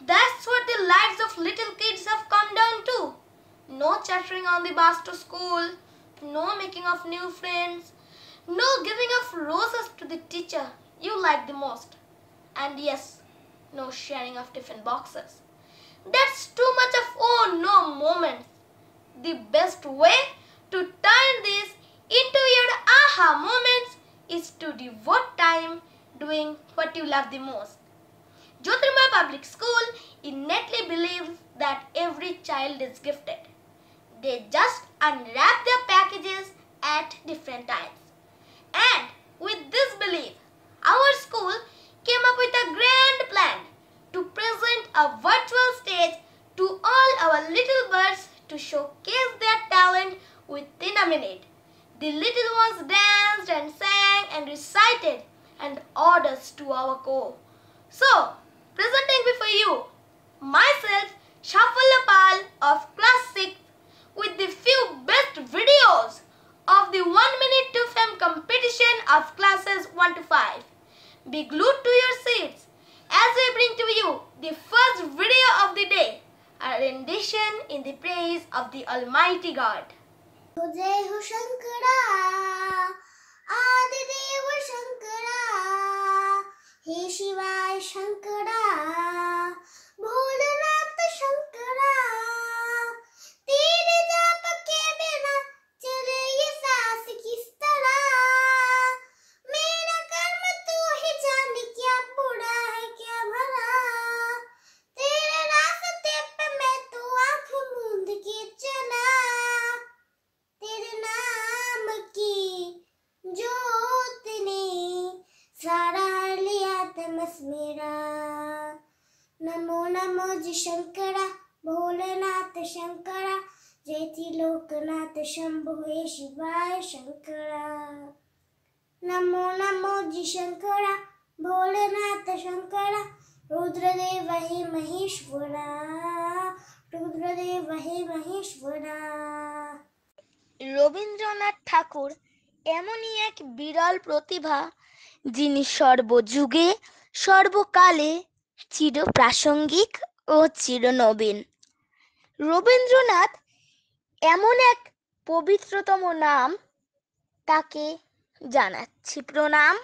That's what the lives of little kids have come down to. No chattering on the bus to school, no making of new friends, no giving of roses to the teacher you like the most. And yes, no sharing of tiffin boxes. That's too much of oh no moments. The best way to turn this into your aha moments is to devote time doing what you love the most. Jyotirmaya Public School innately believes that every child is gifted. They just unwrap their packages at different times. And with this belief, our school came up with a grand plan to present a virtual stage to all our little birds to showcase their talent within a minute. The little ones danced and sang and recited and orders to our call. So, presenting before you, myself, Shafalapal of class 6 with the few best videos of the 1 minute to fame competition of classes 1 to 5. Be glued to your seats as we bring to you the first video of the day, a rendition in the praise of the Almighty God. Jai Ho Shankara, Adideva Shankara, He Shivaya Shankara, Bholanath Shankara, Tere jap ke bina chale ye saas kis tarah, mera karm tu hi jaane kya bura hai kya bhala, tere raaste pe main to aankh moond ke chala. तेरे नाम की जोत ने सारा लिया तमस मेरा नमो नमो जी शंकरा भोलेनाथ शंकरा जय लोकनाथ शंभु हे शिवाय शंकरा नमो नमो जी शंकरा भोलेनाथ शंकरा रुद्रदेव हे महेश्वरा रुद्रदेव हे महेश्वरा। রবীন্দ্রনাথ ঠাকুর এমনই এক বিরল প্রতিভা যিনি সর্বযুগে সর্বকালে চিরপ্রাসঙ্গিক ও চিরনবীন। রবীন্দ্রনাথ এমন এক পবিত্রতম নাম, তাকে জানাচ্ছি প্রণাম।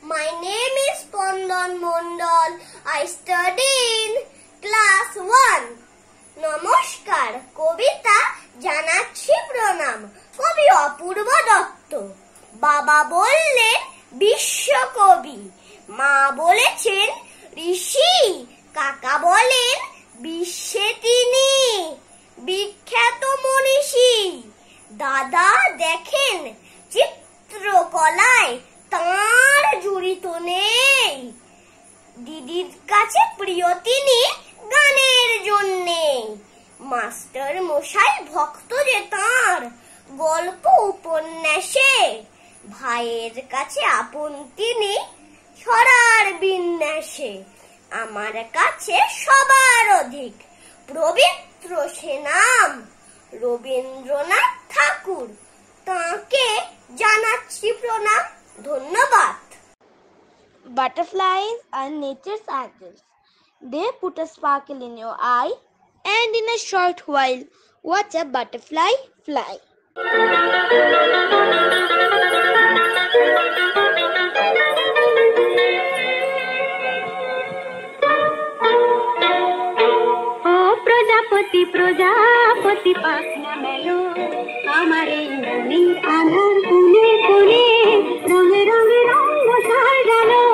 My name is Spandan Mondal. I study in class 1. নমস্কার, কবিতা জানাচ্ছি প্রণাম। কবি অপূর্ব দত্ত। বাবা বললেন বিশ্বকবি, মা বলেছেন ঋষি, কাকা বলেন বিশ্বে তিনি বিখ্যাত মনীষী। দাদা দেখেন চিত্রকলায় তাঁর জড়িত নেই। দিদির কাছে প্রিয় তিনি গানের জন্যে। মাস্টার মশাই ভক্ত যে তাঁর গল্প উপন্যাসে। ভাইয়ের কাছে আপন তিনি ছড়ার বিন্যাসে। আমার কাছে সবার অধিক পবিত্র সে নাম রবীন্দ্রনাথ ঠাকুর। তাঁকে জানাচ্ছি প্রণাম। ধন্যবাদ। Butterflies are nature's angels. They put a sparkle in your eye, and in a short while, watch a butterfly fly. Oh, Prajapati, Prajapati, পাখনা মেলো আমার এই মনের আধার কোণে কোণে রঙে রঙে রঙ সাজালো।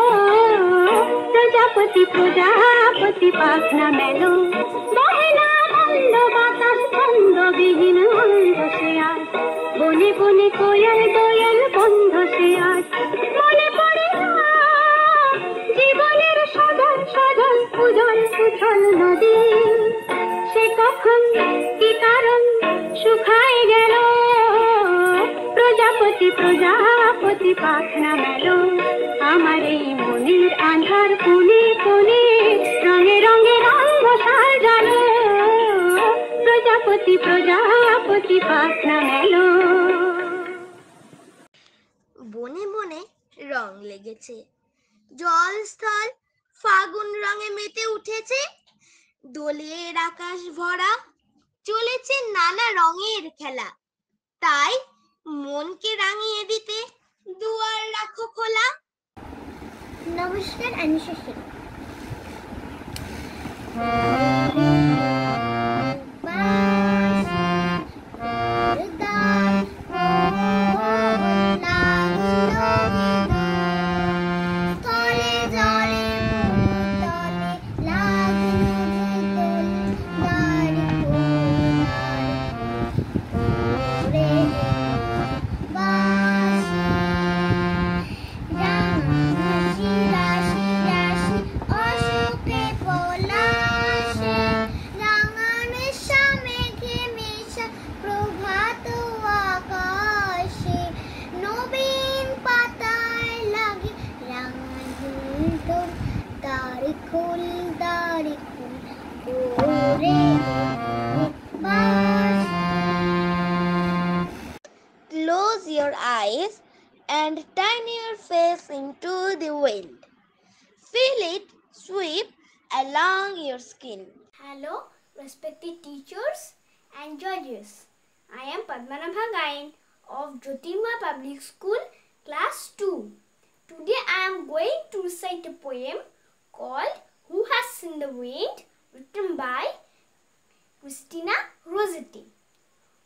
প্রজাপতি প্রজাপতি পাখনা মেলো বহে না বন্ধ বাতাস বন্ধবিহীন অন্ধ সে আজ বনে বনে কোয়েল দোয়েল বন্ধ সে আজ মনে পড়ে না জীবনের সদন সদন উদল উথল নদী সে কখন কি কারণ শুকায় গেল। প্রজাপতি প্রজাপতি পাখনা মেলো আমার এই মনের আধার কোণে কোণে রঙে রঙে রঙ সাজালো। প্রজাপতি প্রজাপতি পাখনা মেলো। বনে বনে রং লেগেছে, জল স্থল ফাগুন রঙে মেতে উঠেছে, দোলের আকাশ ভরা, চলেছে নানা রঙের খেলা। তাই মনকে রাঙিয়ে দিতে দুয়ার রাখো খোলা। নমস্কার, আমি Shashi. Close your eyes and turn your face into the wind. Feel it sweep along your skin. Hello, respected teachers and judges. I am Padmanabha Gayan of Jyotirma Public School, Class 2. Today I am going to recite a poem called Who Has Seen the Wind, written by Christina Rossetti.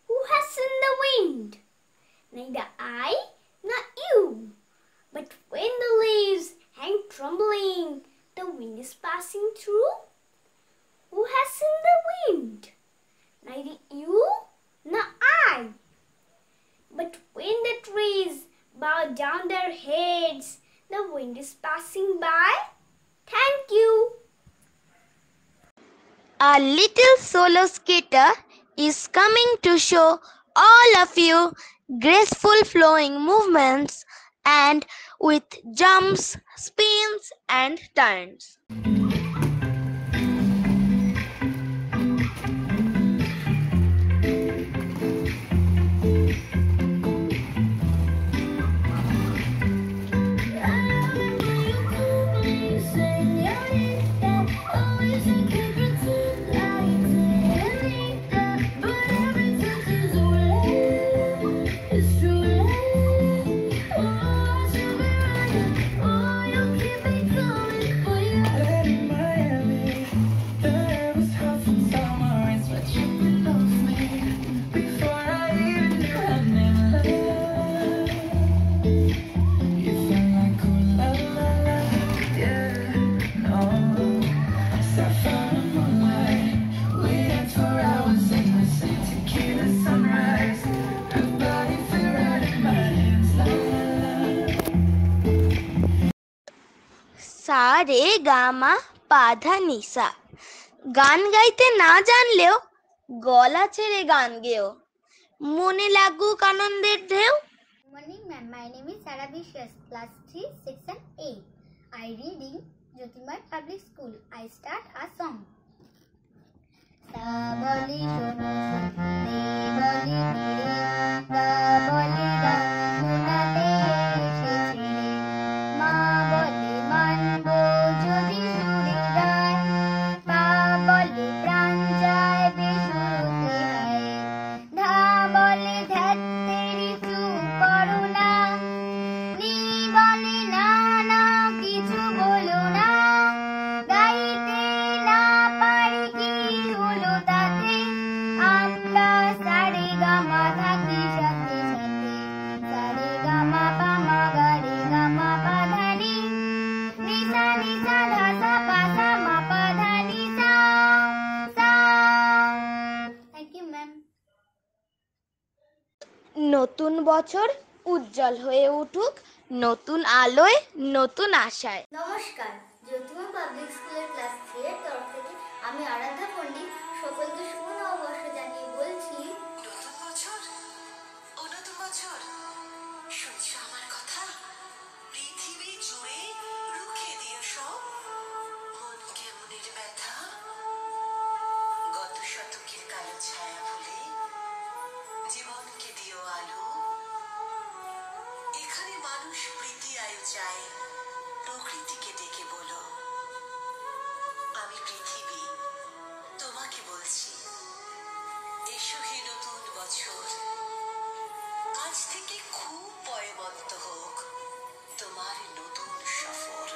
Who has seen the wind? Neither I nor you. But when the leaves hang trembling, the wind is passing through. Who has seen the wind? Neither you nor I. But when the trees bow down their heads, the wind is passing by. Thank you. A little solo skater is coming to show all of you graceful flowing movements and with jumps, spins and turns. সা রে গা মা পা ধা নি সা। গান গাইতে না জানলেও গলা ছেড়ে গান গেও, মনে লাগুক আনন্দের ঢেউ। Good morning, ma'am. My name is Sarah Vicious, class 3, section 8. I read in Jyotirma Public School. I start a song. Sa boli shono, re boli dire, ga boli ga gunate esheche re. Ma boli manbo jodi suri gaয়, pa boli প্রাণ যায় বেসুরতে হায়, ধা বলে ধ্যাত তেরি চুপ করো না, নি বলে না না কিছু বলো না, গাইতে না পারি কি হলো তাতে, আমরা সারে গামা থাকি সাথে সাথে, সারে গামা পামা গারে গামা পাধানি, নিসা নিসা ধা সা পা সা মা পা ধা নি সা সা। Thank you, ma'am. নতুন বছর উজ্জ্বল হয়ে উঠুক, নতুন আলোয়, নতুন আশায়। নমস্কার, জ্যোতির্মা পাবলিক স্কুলের ক্লাস 3 এর তরফ থেকে আমি আরাধ্যা পণ্ডিত সকলকে শুভ নববর্ষ জানিয়ে বলছি নতুন বছর, ও নতুন বছর, শুনছো আমার কথা? পৃথিবী জুড়ে রুখে দিও সব মন কেমনের ব্যথা, গত শতকের কালো ছায়া ভুলে জীবনকে দিও আলো। এখানে মানুষ প্রীতি আয়ু চায়, প্রকৃতিকে ডেকে বলো আজকে খুব পয়মন্ত হোক তোমার নতুন সফর।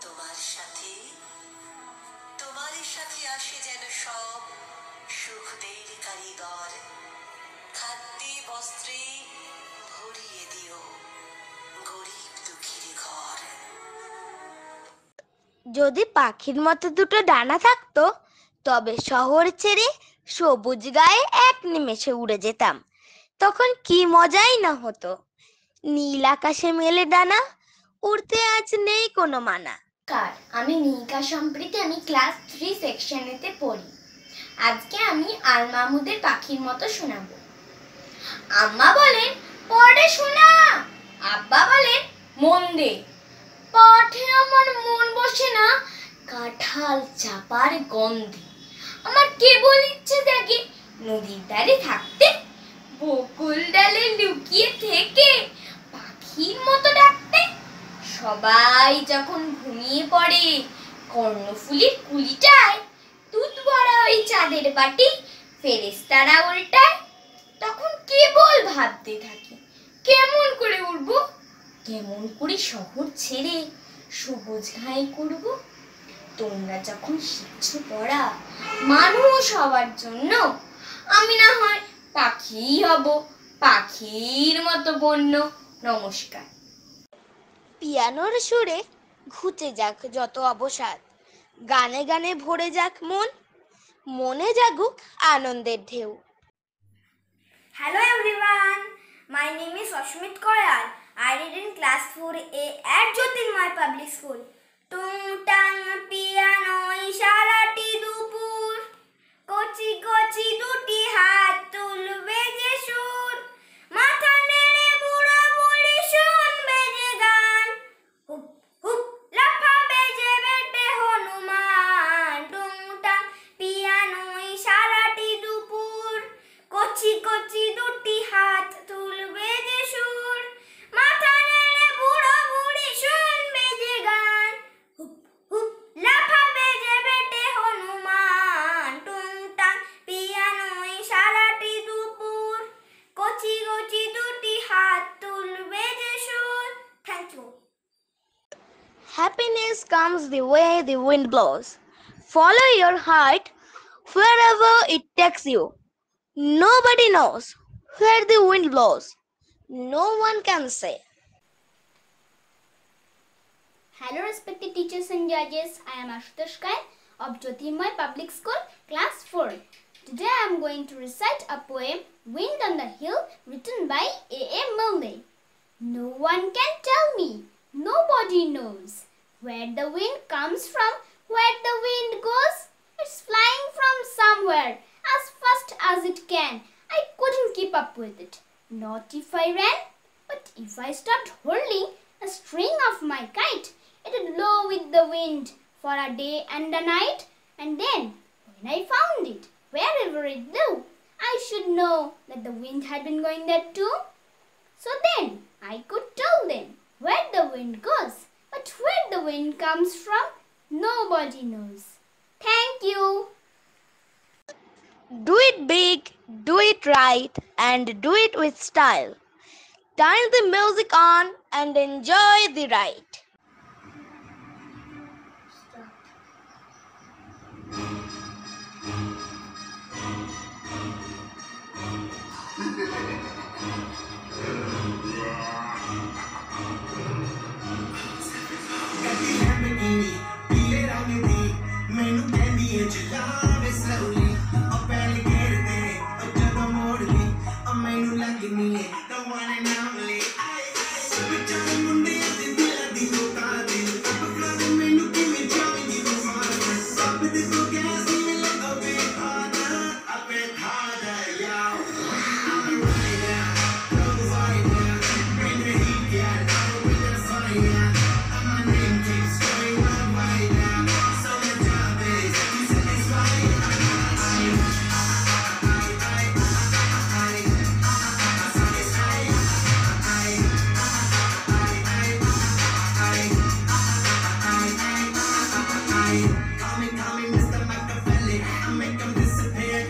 তোমার সাথে আসে যেন সব সুখদের কারিগর, খাদ্যে বস্ত্রে ভরিয়ে দিও গরিব দুঃখীর ঘর। যদি পাখির মতো দুটো ডানা থাকতো তবে শহর ছেড়ে সবুজ গায়ে এক নিমেষে উড়ে যেতাম। তখন কি মজাই না হতো। নীল আকাশে মেলে ডানা, উড়তে আজ নেই কোনো মানা। আমি নিকা সম্প্রীতি, আমি ক্লাস 3 সেকশনেতে পড়ি। আজকে আমি আল মাহমুদের পাখির মতো শোনাবো। আম্মা বলেন পড়ে শোনা, আব্বা বলেন মন দে। পাঠে আমার মন বসে না, কাঁঠাল চাপার গন্ধে। আমার কেবল ইচ্ছে জাগে নদীর ধারে থাকতে, বকুল ডালে লুকিয়ে থেকে পাখির মতো ডাকতে। সবাই যখন ঘুমিয়ে পড়ে কর্ণফুলির কুলিটায়, দুধ ভরা ওই চাঁদের বাটি ফেরেশতারা উল্টায়, তখন কেবল ভাবতে থাকি কেমন করে উড়বো, কেমন করে শহর ছেড়ে সবুজ ঘায়ে করব। তোমরা যখন শিখছো পড়া মানুষ হওয়ার জন্য, আমি না হয় পাখিই হব, পাখির মতো বন্য। নমস্কার। পিয়ানোর সুরে ঘুচে যাক যত অবসাদ, গানে গানে ভরে যাক মন, মনে জাগুক আনন্দের ঢেউ। Hello everyone, my name is Ashmit Koyal. I read in class 4A at Jyotirmoy Public School. টুংটাং পিয়ানোয় সারাটি দুপুর, কচি কচি দুটি হাত তুলবে যে সুর, মাথা নেড়ে বুড়ো বুড়ি শুনবে যে গান, হুপ হুপ লাফাবে যে বেটে হনুমান। টুংটাং পিয়ানোয় সারাটি দুপুর, কচি কচি দুটি হাত তুলবে যে সুর, মাথা নেড়ে বুড়ো বুড়ি শুনবে যে গান, হুপ হুপ লাফাবে যে বেটে হনুমান। টুংটাং পিয়ানোয় সারাটি দুপুর, কচি কচি দুটি হাত তুলবে যে সুর। Thank you. Happiness comes the way the wind blows. Follow your heart wherever it takes you. Nobody knows where the wind blows. No one can say. Hello respected teachers and judges, I am Ashutosh Kai of Jyotirmoy Public School, class 4. Today I am going to recite a poem, Wind on the Hill, written by A.A. Milne. No one can tell me, nobody knows, where the wind comes from, where the wind goes. It's flying from somewhere, as fast as it can. I couldn't keep up with it, not if I ran, but if I stopped holding a string of my kite, it would blow with the wind for a day and a night, and then, when I found it, wherever it blew, I should know that the wind had been going there too. So then, I could tell them where the wind goes, but where the wind comes from, nobody knows. Thank you. Do it big, do it right, and do it with style. Turn the music on and enjoy the ride.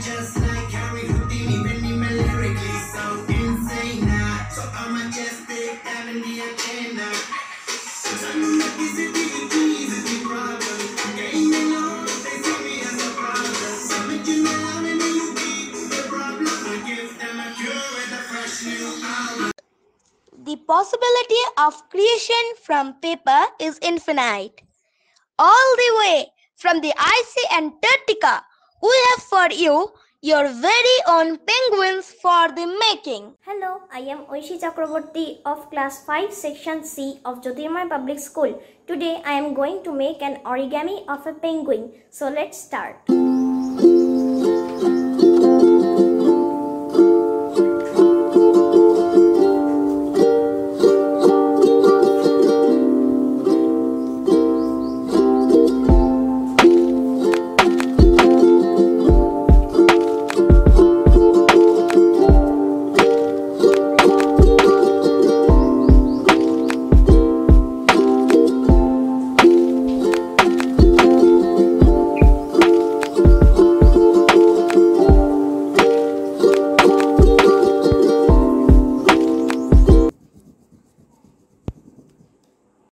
Just like Harry Houdini, many lyrically so insane. possibility of creation from paper is infinite. All the way from the icy Antarctica, we have for you your very own penguins for the making. Hello, I am Oishi Chakraborty of class 5 section C of Jyotirmay Public School. Today I am going to make an origami of a penguin. So let's start.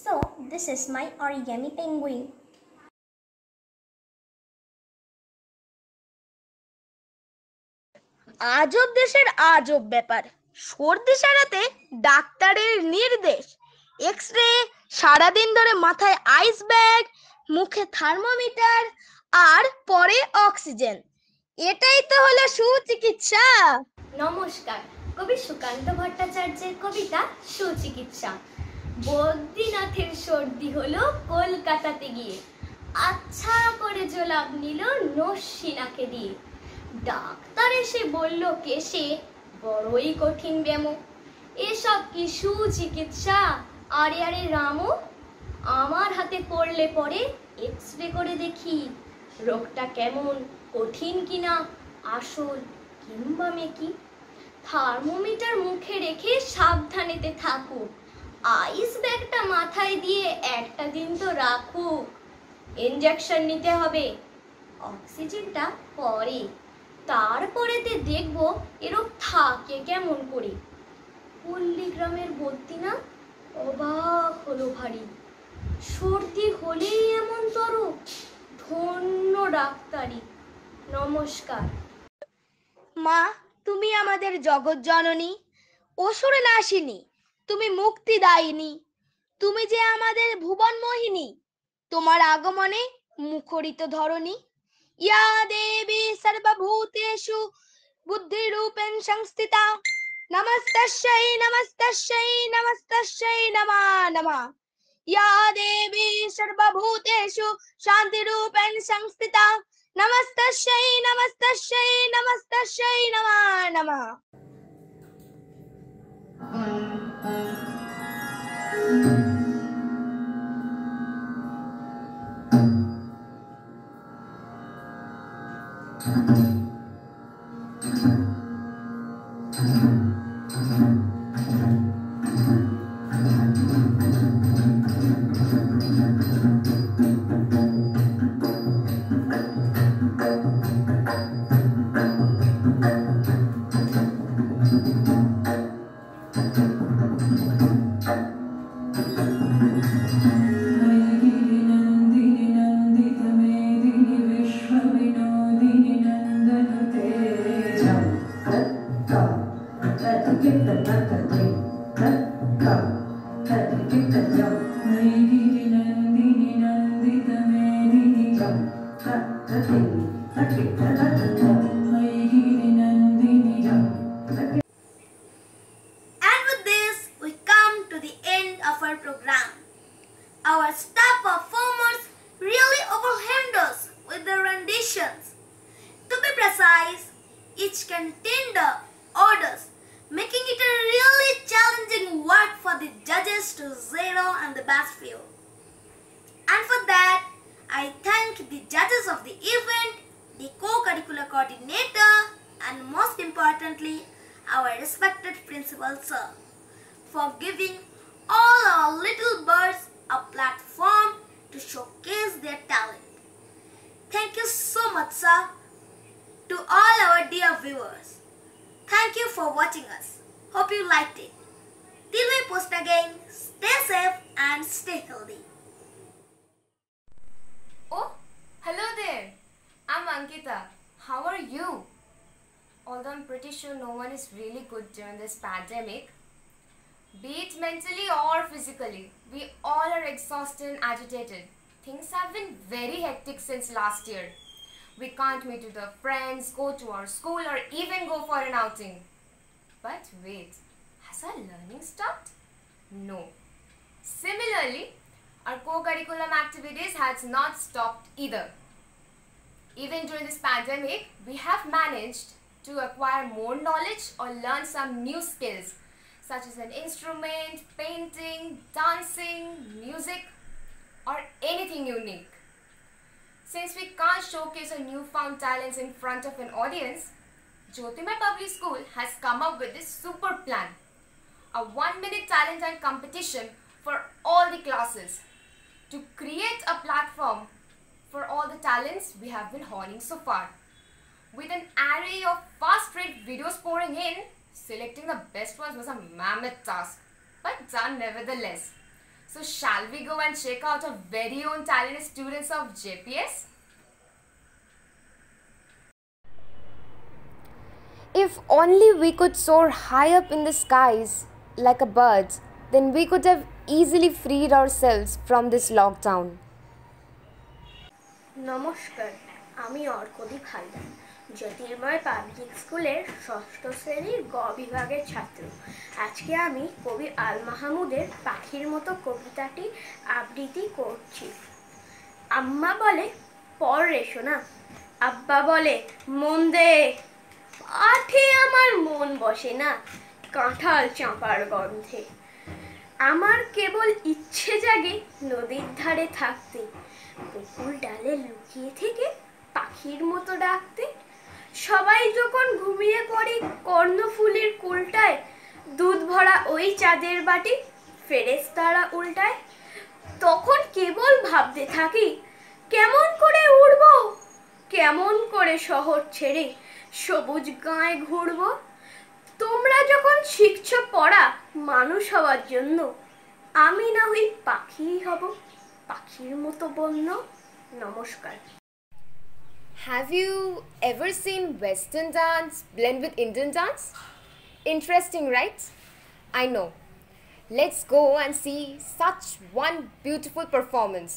So, this is my origami penguin. আজব দেশের আজব ব্যাপার, সর্দি সারাতে ডাক্তারের নির্দেশ, X-ray, সারাদিন ধরে মাথায় আইস ব্যাগ, মুখে থার্মোমিটার আর পরে অক্সিজেন। এটাই তো হলো সুচিকিৎসা। নমস্কার, কবি সুকান্ত ভট্টাচার্যের কবিতা সুচিকিৎসা। বদ্রীনাথের সর্দি হলো কলকাতাতে গিয়ে, আচ্ছা করে জোলাপ নিল নস্যিনাকে দিয়ে। ডাক্তার এসে বলল কেসে বড়ই কঠিন ব্যামো, এসব কি সুচিকিৎসা? আরে আরে রামু, আমার হাতে করলে পরে এক্স-রে করে দেখি রোগটা কেমন, কঠিন কিনা, আসল কিংবা মেকি। থার্মোমিটার মুখে রেখে সাবধানেতে থাকুক, আইস ব্যাগটা মাথায় দিয়ে একটা দিন তো রাখুক। ইনজেকশন নিতে হবে, অক্সিজেনটা পরে, তারপরেতে দেখবো এরকম থাকে কেমন করে। পল্লীগ্রামের বদ্রীনা অবাক হলো ভারী, সর্দি হলেই এমন তরফ, ধন্য ডাক্তারি। নমস্কার। মা, তুমি আমাদের জগৎ জননী, অসুরে নাশিনী, তুমি মুক্তিদায়িনী, তুমি যে আমাদের ভুবন মোহিনী, তোমার আগমনে মুখরিত ধরণী। ইয়া দেবী সর্বভূতেষু বুদ্ধিরূপেণ সংস্থিতা, নমস্তস্যৈ নমস্তস্যৈ নমস্তস্যৈ নমঃ নমঃ। ইয়া দেবী সর্বভূতেষু শান্তিরূপেণ সংস্থিতা, নমস্তস্যৈ নমস্তস্যৈ নমস্তস্যৈ নমঃ নমঃ। And with this, we come to the end of our program. Our star performers really overwhelmed us with their renditions. To be precise, each contained the orders, making it a really challenging work for the judges to zero and the best few. And for that, I thank the judges of the event, the co-curricular coordinator, and most importantly, our respected principal sir, for giving all our little birds a platform to showcase their talent. Thank you so much, sir. To all our dear viewers, thank you for watching us. Hope you liked it. Till we post again, stay safe and stay healthy. Oh, hello there. I'm Ankita. How are you? Although I'm pretty sure no one is really good during this pandemic. Be it mentally or physically, we all are exhausted and agitated. Things have been very hectic since last year. We can't meet with our friends, go to our school, or even go for an outing. But wait, has our learning stopped? No. Similarly, our co-curriculum activities has not stopped either. Even during this pandemic, we have managed to acquire more knowledge or learn some new skills such as an instrument, painting, dancing, music, or anything unique. Since we can't showcase our newfound talents in front of an audience, Jyotirmay Public School has come up with this super plan, a 1-minute talent hunt competition for all the classes to create a platform for all the talents we have been honing so far. With an array of fast-rate videos pouring in, selecting the best ones was a mammoth task, but done nevertheless. So shall we go and check out our very own talented students of JPS? If only we could soar high up in the skies like a bird, then we could have easily freed ourselves from this lockdown. নমস্কার, আমি অর্কদীপ হালদার, জ্যোতির্ময় public স্কুলের ষষ্ঠ শ্রেণীর গ বিভাগের ছাত্র। আজকে আমি কবি আল মাহমুদের পাখির মতো কবিতাটি আবৃত্তি করছি। আম্মা বলে, পড় রে সোনা। আব্বা বলে, মন দে। পাঠে আমার মন বসে না, কাঁঠাল চাঁপার গন্ধে। আমার কেবল ইচ্ছে জাগে নদীর ধারে থাকতে, পুকুর ডালে লুকিয়ে থেকে পাখির মতো ডাকতে। সবাই যখন ঘুমিয়ে পড়ি কর্ণফুলির কুলটায়, দুধ ভরা ওই চাঁদের বাটি ফেরেশতারা উল্টায়, তখন কেবল ভাবতে থাকি কেমন করে উড়ব, কেমন করে শহর ছেড়ে সবুজ গাঁয়ে ঘুরব। তোমরা যখন শিখছো পড়া মানুষ হওয়ার জন্য, আমি না হই পাখিই হব, পাখির মতো বন্য। নমস্কার। Have you ever seen Western dance blend with Indian dance? Interesting, right? I know. Let's go and see such one beautiful performance.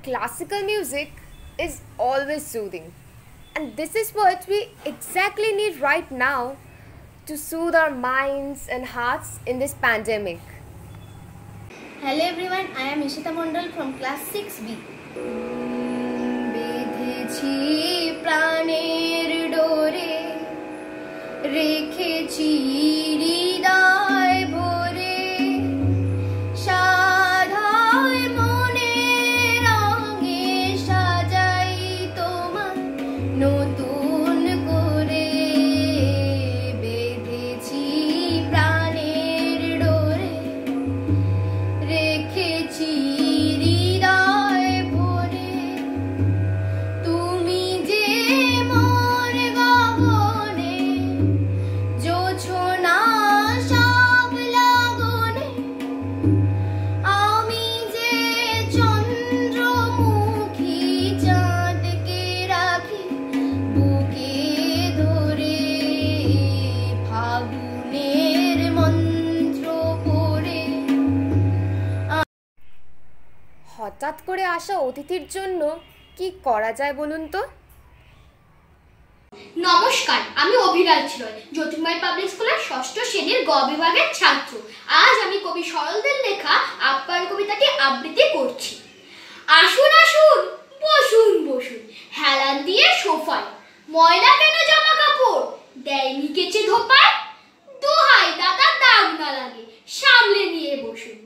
Classical music is always soothing, and this is what we exactly need right now to soothe our minds and hearts in this pandemic. Hello everyone, I am Ishita Mondal from class 6B. বেঁধেছি প্রাণের ডোরে, রেখেছি হৃদয় ভরে, সাধায় মনে রঙে সাজাই তোমার নতুন করে। বেঁধেছি প্রাণের ডোরে, রেখেছি হৃদয় ভরে, তুমি যে মোর গগনে জোছনা হঠাৎ করে আসা অতিথির জন্য কি করা যায় বলুন তো? নমস্কার, আমি অভিলাষ রয়, জ্যোতির্ময় পাবলিক স্কুলের ষষ্ঠ শ্রেণীর গ বিভাগের ছাত্র। আজ আমি কবি সরলদের লেখা আপ্যায়ন কবিতাটি আবৃত্তি করছি। আসুন আসুন, বসুন বসুন, হেলান দিয়ে সোফায়, ময়লা কেন জামা কাপড়, দেয়নি কেচে ধোপায়, দোহাই দাদা দাগ না লাগে, সামলে নিয়ে বসুন।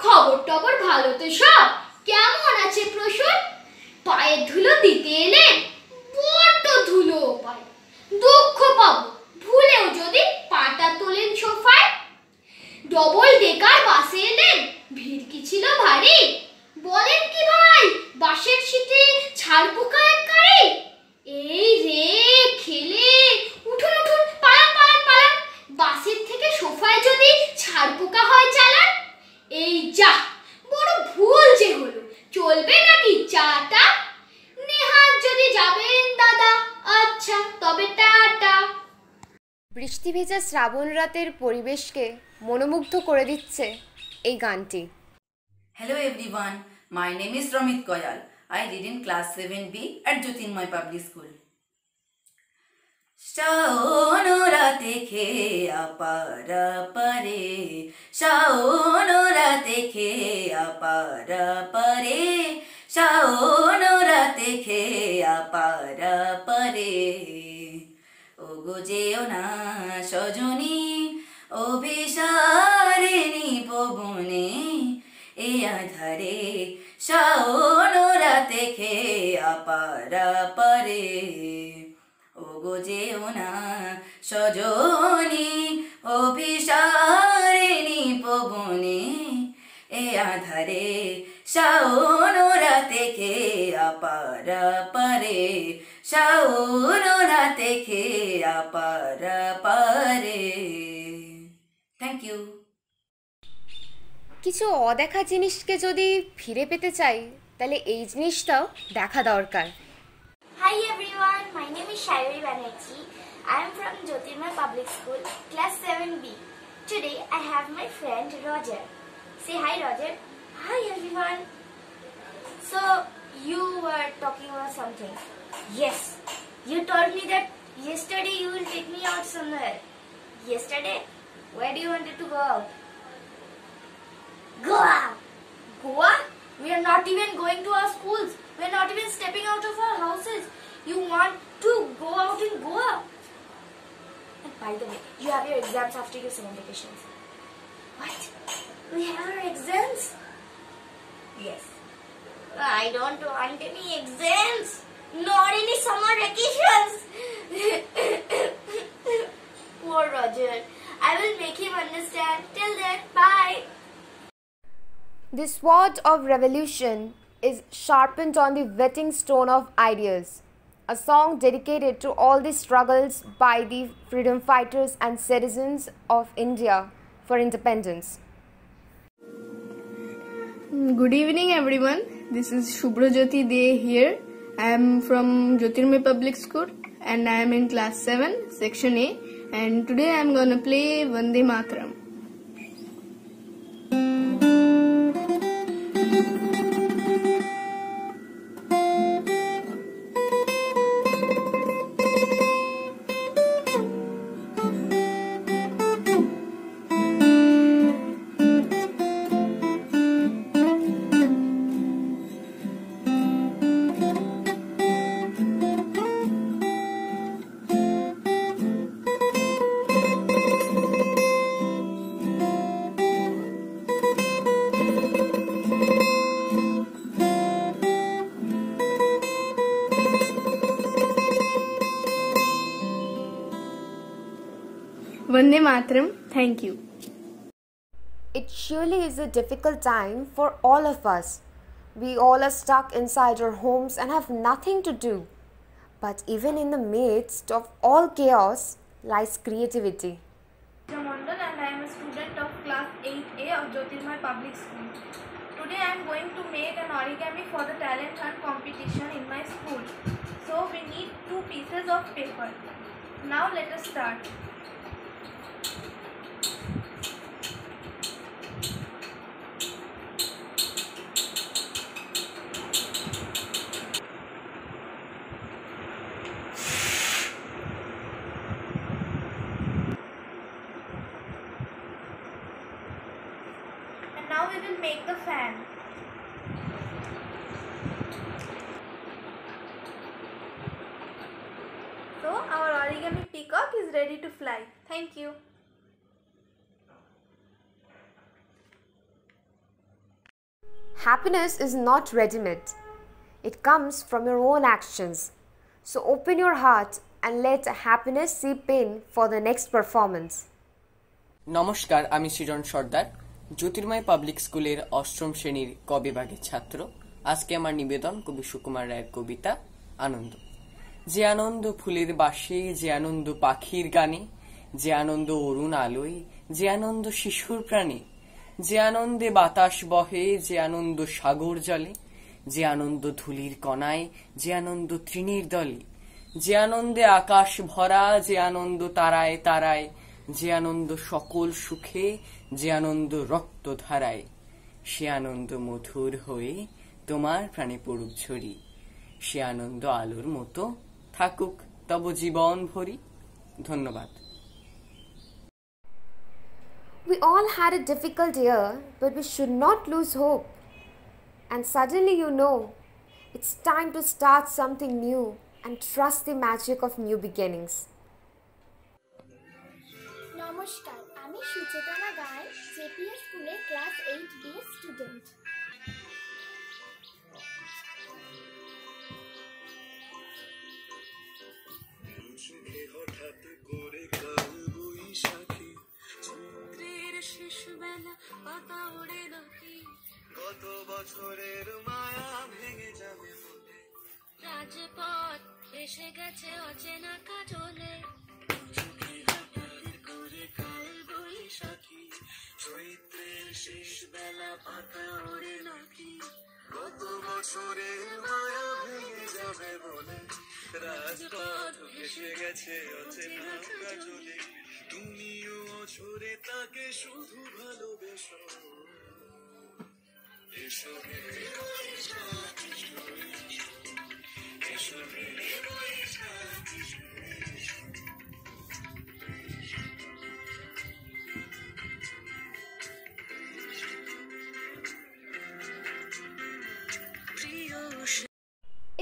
খবর টবর ভালো তো সব, কেমন আছে প্রসূন? পায়ের ধুলো দিতে এলেন, বড্ড ধুলো পায়, দুঃখ পাবো ভুলেও যদি পাটা তোলেন সোফায়। ডবল ডেকার বাসে এলেন, ভিড় কি ছিল ভারী, বলেন কি ভাই বাসের সিটে ছাড় পোকা এক কারি। এই রে খেলে, উঠুন উঠুন, পালান পালান পালান, বাসের থেকে সোফায় যদি ছাড় পোকা হয় চালান। এই যা বড় ভুল যে হলো, চলবে নাকি চাটা? নেহাত যদি যাবেন দাদা, আচ্ছা তবে টাটা। বৃষ্টি ভেজা শ্রাবণ রাতের পরিবেশকে মনোমুগ্ধ করে দিচ্ছে এই গানটি। Hello everyone, my name is Ramit Koyal. I read in class 7B at Jyotirmoy Public School. Shaon রাতে খেয়া পারা পারে, শাওন রাতে খেয়া পারা পারে, শাওন রাতে খেয়া পারা পারে। ওগো যেও না সজনী, অভিসারিণী পবনে, এ আধারে শাওন রাতে খেয়া পারা পারে। ওগো যেও না সজনী, অভিসারিণী পবনে, এ আধারে শাওন রাতে খেয়া পারা পারে, শাওন রাতে খেয়া পারা পারে। Thank you. কিছু অদেখা জিনিসকে যদি ফিরে পেতে চাই, তাহলে এই জিনিসটাও দেখা দরকার। Hi everyone, my name is Shairi Banerjee. I am from Jyotirmay Public School, class 7B. Today I have my friend Roger. Say hi Roger. Hi everyone. So you were talking about something. Yes, you told me that yesterday you will take me out somewhere. Yesterday? Where do you wanted to go out? Goa! Goa? We are not even going to our schools. We are not even stepping out of our houses. You want to go out in Goa? And by the way, you have your exams after your summer vacations. What? We have our exams? Yes. I don't want any exams. Not any summer vacations. Poor Roger. I will make him understand. Till then, bye. The sword of revolution is sharpened on the whetting stone of ideas. A song dedicated to all the struggles by the freedom fighters and citizens of India for independence. Good evening everyone. This is Shubhrajyoti De here. I am from Jyotirmay Public School and I am in class 7, section A, and today I am gonna play Vande Mataram. Vande Mataram, thank you. It surely is a difficult time for all of us. We all are stuck inside our homes and have nothing to do. But even in the midst of all chaos lies creativity. Mondal and I am a student of class 8A of Jyotirmay Public School. Today I am going to make an origami for the talent hunt competition in my school. So we need 2 pieces of paper. Now let us start. ready to fly. Thank you. Happiness is not ready-made. It comes from your own actions. So open your heart and let happiness seep in for the next performance. নমস্কার, আমি সৃজন সর্দার, জ্যোতির্ময় public স্কুলের অষ্টম শ্রেণীর ক বিভাগের ছাত্র। আজকে আমার নিবেদন কবি সুকুমার রায়ের কবিতা আনন্দ। যে আনন্দ ফুলের বাসে, যে আনন্দ পাখির গানে, যে আনন্দ অরুণ আলোয়, যে আনন্দ শিশুর প্রাণে, যে আনন্দে বাতাস বহে, যে আনন্দ সাগর জলে, যে আনন্দ ধূলির কণায়, যে আনন্দ তৃণের দলে, যে আনন্দে আকাশ ভরা, যে আনন্দ তারায় তারায়, যে আনন্দ সকল সুখে, যে আনন্দ রক্ত ধারায়, সে আনন্দ মধুর হয়ে তোমার প্রাণে পড়ুক ঝরি, সে আনন্দ আলোর মতো থাকুক তব জীবন ভরি। ধন্যবাদ। We all had a difficult year, but we should not lose hope. And suddenly you know, it's time to start something new and trust the magic of new beginnings. নমস্কার, আমি সুচেতনা গায়, জেপিএস স্কুলের ক্লাস 8B এর student. হঠাৎ করে কাল বৈশাখী, চৈত্রের শেষ বেলা পাতা ওড়ে নাকি, গত বছরের মায়া ভেঙে যাবে বলে, রাজপথ এসে গেছে অচেনা কাজলে, চৈত্রের শেষ বেলা পাতা ওড়ে নাকি, গত বছরের মায়া ভেঙে যাবে বলে, রাজপথ এসে গেছে অচেনা কাজলে, তুমিও অঝরে তাকে শুধু ভালোবেসো, এসো হে বৈশাখ এসো, এসো হে বৈশাখ এসো।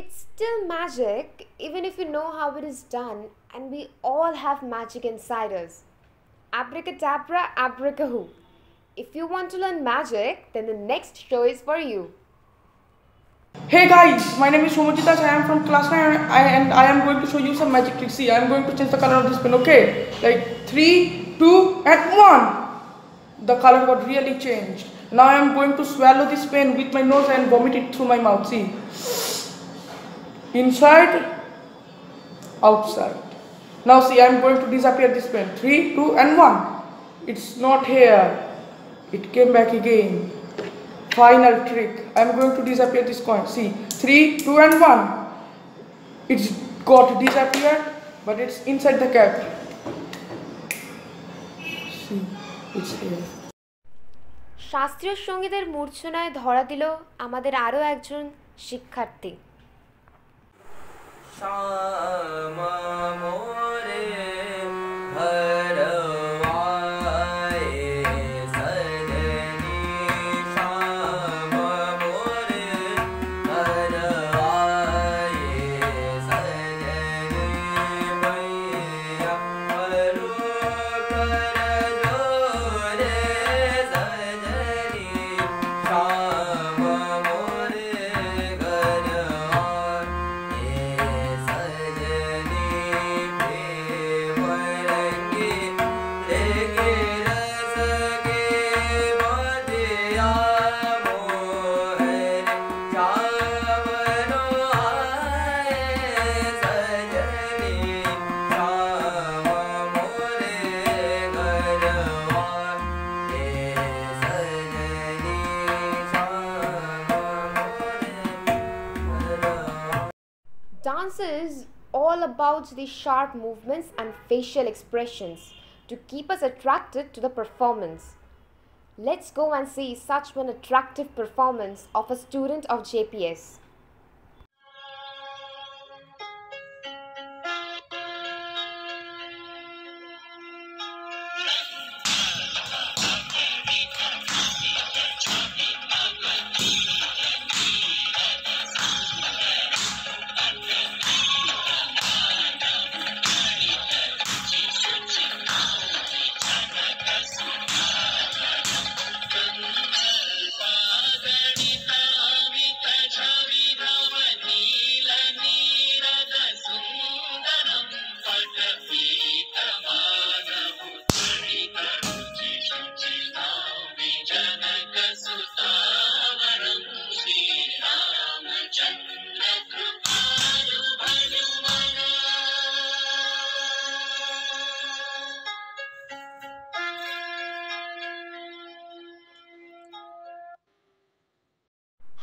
It's still magic, even if you know how it is done, and we all have magic inside us. Abracadabra, abracahoo. If you want to learn magic, then the next show is for you. Hey guys, my name is Shomojitas. I am from class 9 and I am going to show you some magic tricks. See, I am going to change the color of this pen, okay? Like 3, 2 and 1. The color got really changed. Now I am going to swallow this pen with my nose and vomit it through my mouth. See, inside, outside. Now see, I am going to disappear this pen. 3, 2 and 1. It's not here. It came back again. Final trick. I am going to disappear this coin. See, 3, 2 and 1. It's got disappeared, but it's inside the cap. See, it's here. শাস্ত্রীয় সঙ্গীতের মূর্ছনায় ধরা দিল আমাদের আরও একজন শিক্ষার্থী। Dance is all about the sharp movements and facial expressions to keep us attracted to the performance. Let's go and see such an attractive performance of a student of JPS.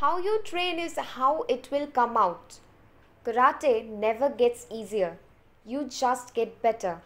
How you train is how it will come out. Karate never gets easier. You just get better.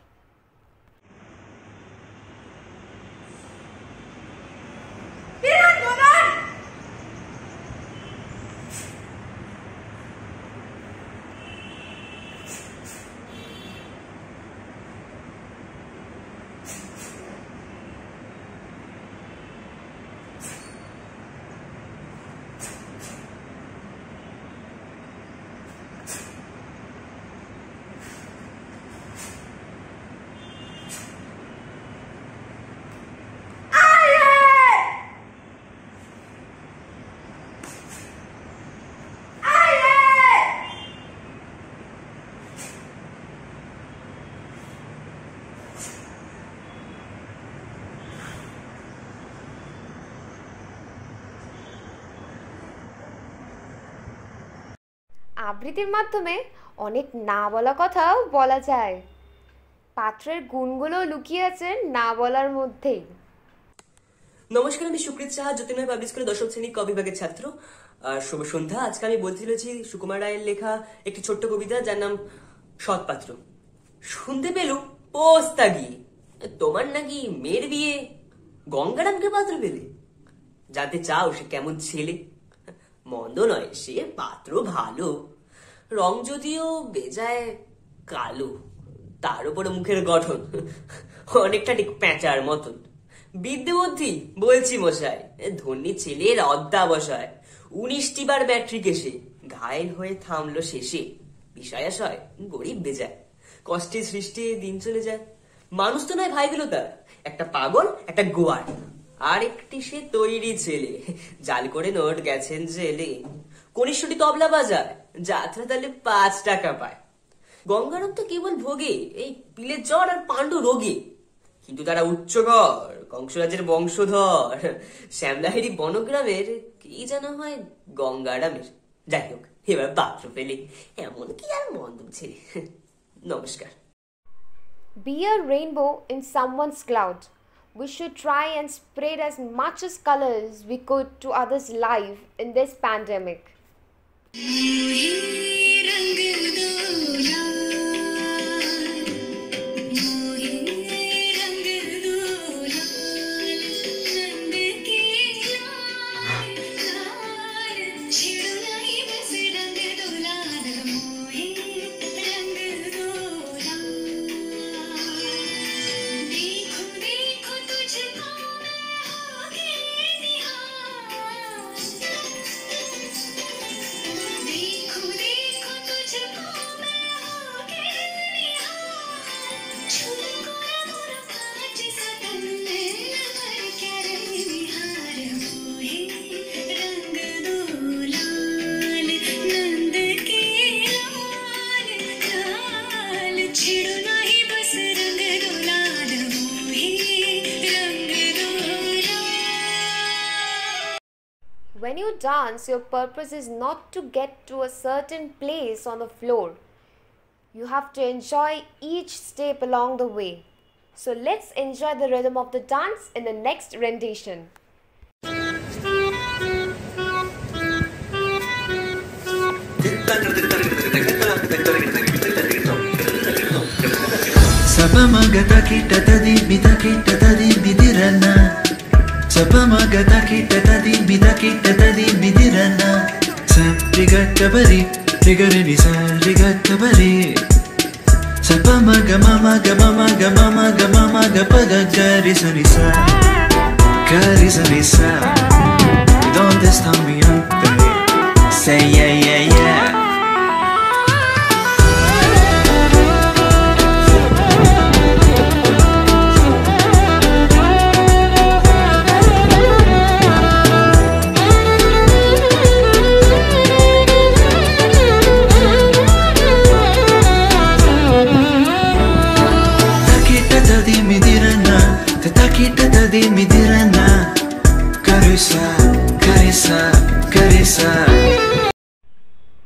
আবৃত্তির মাধ্যমে অনেক না বলা কথাও বলা যায়। পাত্রের গুণগুলো লুকিয়ে আছে না বলার মধ্যেই। নমস্কার, আমি সুকৃত সাহা, জ্যোতির্ময় পাবলিক স্কুলের দশম শ্রেণী ক বিভাগের ছাত্র। আর শুভ সন্ধ্যা। আজকে আমি বলতে চলেছি সুকুমার রায়ের লেখা একটি ছোট্ট কবিতা, যার নাম সৎপাত্র। শুনতে পেলুম পোস্তা গিয়ে তোমার নাকি মেয়ের বিয়ে গঙ্গারামকে পাত্র পেলে। জানতে চাও সে কেমন ছেলে? মন্দ নয়, সে পাত্র ভালো, রং যদিও বেজায় কালো, তার উপরে মুখের গঠন অনেকটা ঠিক প্যাঁচার মতন। বিদ্যে বুদ্ধি বলছি মশাই, ধন্যী ছেলের অধ্যাবসায়। 19টি বার ম্যাট্রিক এসে ঘায়েল হয়ে থামলো শেষে। বিষয়াশয় গরিব বেজায়, কষ্টে সৃষ্টি দিন চলে যায়। মানুষ তো নয় ভাই গুলো তার, একটা পাগল একটা গোয়ার, আর একটি সে তৈরি ছেলে। জাল করে নোট গেছেন জেলে। কনিষ্ঠটি তবলা বাজায়, যাত্রা তাহলে 5 টাকা পায়। গঙ্গারাম তো কেবল ভোগে এই পিলের জ্বর আর পাণ্ডু রোগে, কিন্তু তারা উচ্চগর কংসরাজের বংশধর। শ্যামলাহেরি বনগ্রামের কি জানা হয় গঙ্গারামের। যাই হোক, এবার পাত্র পেলে এমন কি আর মন্দ ছেলে। নমস্কার। Be a rainbow in someone's cloud. We should try and spread as much as colors we could to others' life in this pandemic. When you dance, your purpose is not to get to a certain place on the floor. You have to enjoy each step along the way. So let's enjoy the rhythm of the dance in the next rendition. Sapamagata kita tadi bita kita tadi bidirana. Sapamagata kita tadi bita kita tadi bidirana. Saprigatta bari rigareni sa rigatta bari. Sapamaga mama ga mama ga mama ga mama ga paga gari sanisa gari sanisa. Don't stop me on the say yeah yeah yeah. Takita tadi midirana, karisa, karisa, karisa.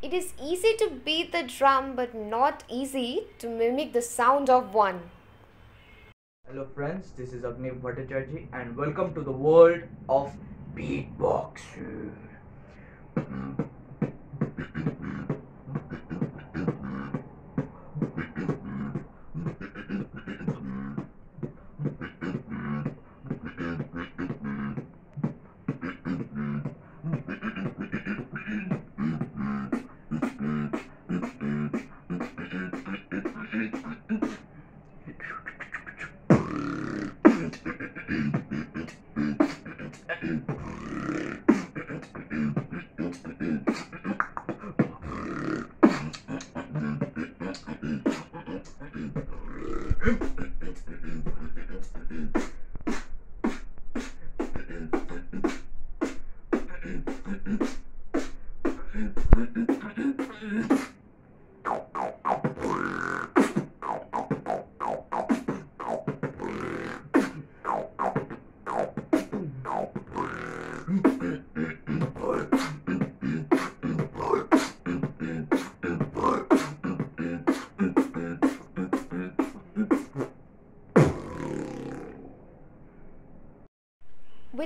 It is easy to beat the drum but not easy to mimic the sound of one. Hello friends, this is Agni Bhattacharjee and welcome to the world of beatboxing.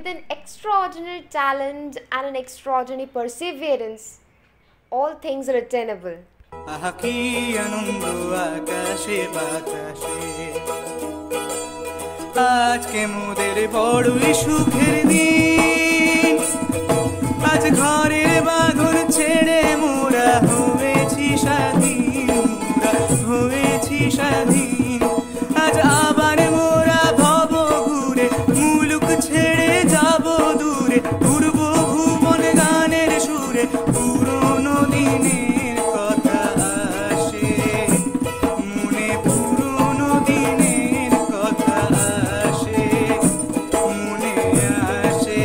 with an extraordinary talent and an extraordinary perseverance, all things are attainable. আহা কি আনন্দ আকাশে বাতাসে আজকে মোদের বড়ই সুখের দিন আজ ঘরের বাঁধন ছেড়ে মোরা হয়েছি স্বাধীন হয়েছি স্বাধীন আজ আবার মোরা ভব ঘুরে মুলুক ছেড়ে যাব দূরে ঘুরব ভুবন গানের সুরে পুরনো দিনের কথা আসে মনে পুরনো দিনের কথা আসে মনে আসে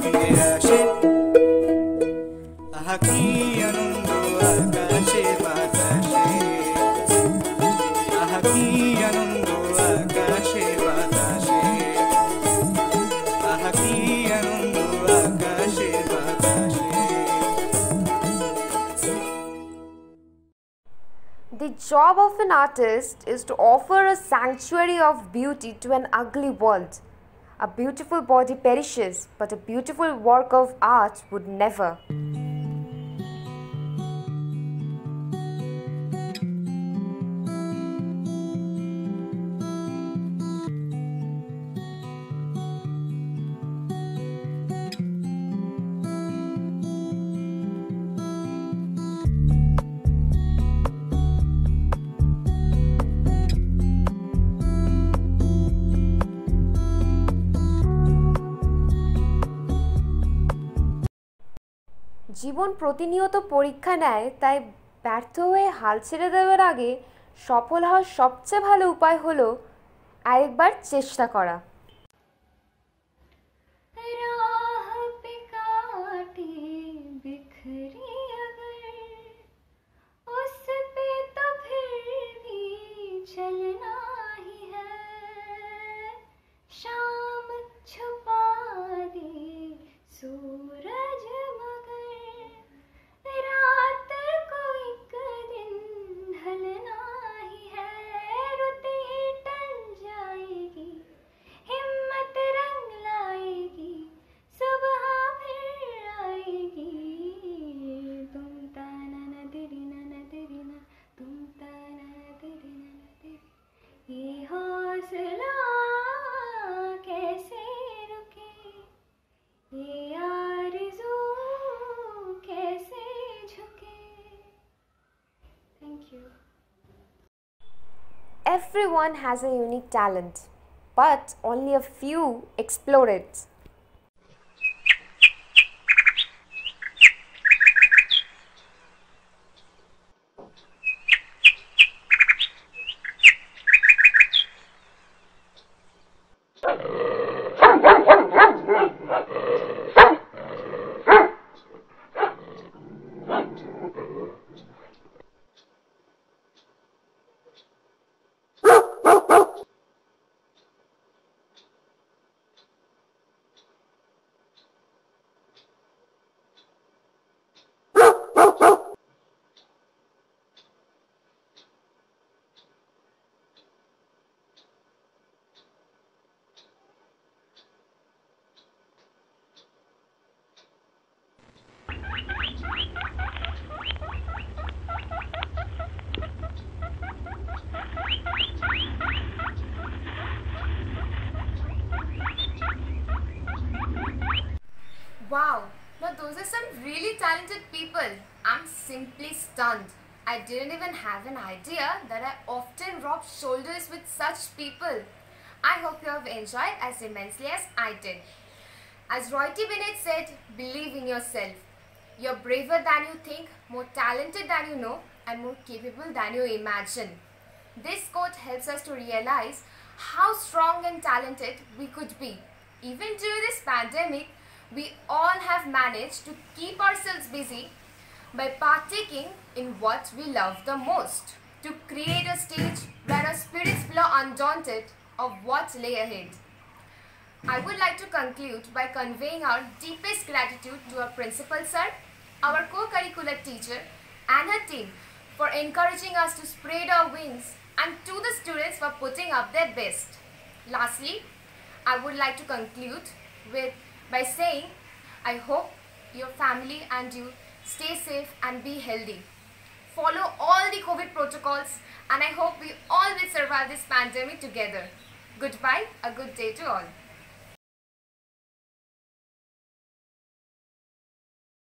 ফিরে আসে আহা কি আনন্দ আকাশে বাতাসে আহা কি আনন্দ আকাশে বাতাসে আহা কি আনন্দ আকাশে বাতাসে The job of an artist is to offer a sanctuary of beauty to an ugly world. A beautiful body perishes, but a beautiful work of art would never. জীবন প্রতিনিয়ত পরীক্ষা নেয়, তাই ব্যর্থ হয়ে হাল ছেড়ে দেওয়ার আগে সফল হওয়ার সবচেয়ে ভালো উপায় হলো আরেকবার চেষ্টা করা। सूरज मगर रात को एक दिन ढलना ही है रुत ही टल जाएगी हिम्मत रंग लाएगी सुबह फिर आएगी तुम ताना न तेरी न तुम ताना तेरी न तेरी ये हौसला कैसे रुके ये आरज़ू कैसे झुके। Thank you. Everyone has a unique talent, but only a few explore it. Wow, now those are some really talented people. I'm simply stunned. I didn't even have an idea that I often rub shoulders with such people. I hope you have enjoyed as immensely as I did. As Roy T. Bennett said, believe in yourself. You're braver than you think, more talented than you know, and more capable than you imagine. This quote helps us to realize how strong and talented we could be. Even during this pandemic, we all have managed to keep ourselves busy by partaking in what we love the most, to create a stage where our spirits flow undaunted of what lay ahead. I would like to conclude by conveying our deepest gratitude to our principal sir, our co-curricular teacher and her team for encouraging us to spread our wings, and to the students for putting up their best. Lastly, I would like to conclude by saying I hope your family and you stay safe and be healthy. Follow all the COVID protocols, and I hope we all will survive this pandemic together. Goodbye, a good day to all.